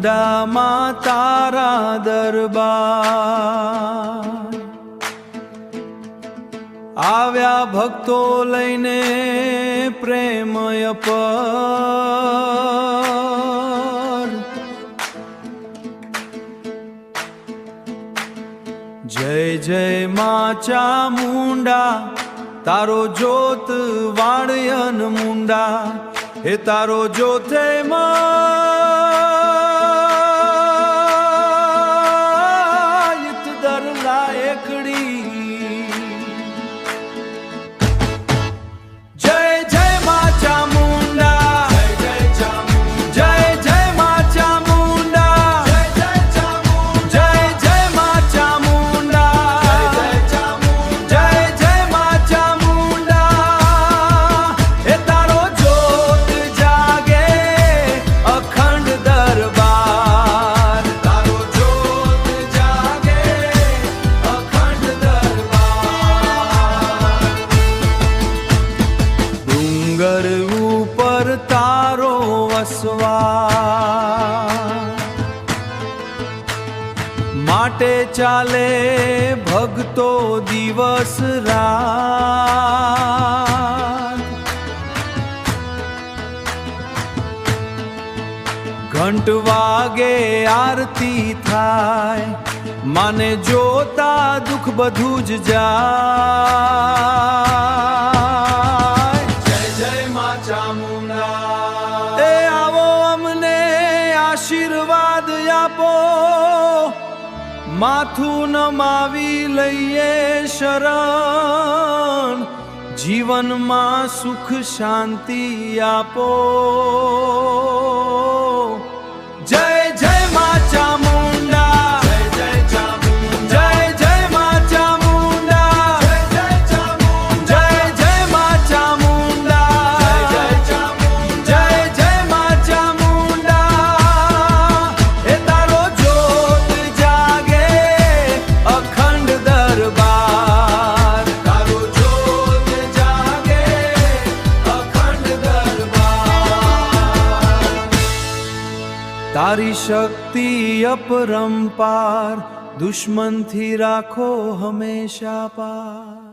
ચામુંડામાં તારા દરબાર આવ્યા ભક્તો લઈને પ્રેમય પર જય જય માં ચામુંડા તારો જોત વાળયન મુંડા હે તારો જોથે માયત દરલા એકડી જય જય માં ચામુંડા જય જય જય માં ચામુંડા જય જય માં ચામુંડા જય જય માં ચામુંડા હે તારો જોત જાગે અખંડ દરબાર તારો જોત જાગે અખંડ દરબાર ડુંગર ઉપર તારો વસવાટ માટે ચાલે ભક્તો દિવસ રાત ઘંટ વાગે આરતી થાય માને જોતા દુઃખ બધું જ જાય જય જય માં ચામુંડા એ આવો અમને આશીર્વાદ આપો માથું નમાવી લઈએ શરણ જીવનમાં સુખ શાંતિ આપો જય જય માં ચામુંડા જય જય માં ચામુંડા જય જય માં ચામુંડા જય જય માં ચામુંડા એ તારો જોત જાગે અખંડ દરબાર તારો જોત જાગે અખંડ દરબાર તારી શક્તિ અપરંપાર દુશ્મનથી રાખો હંમેશા પાર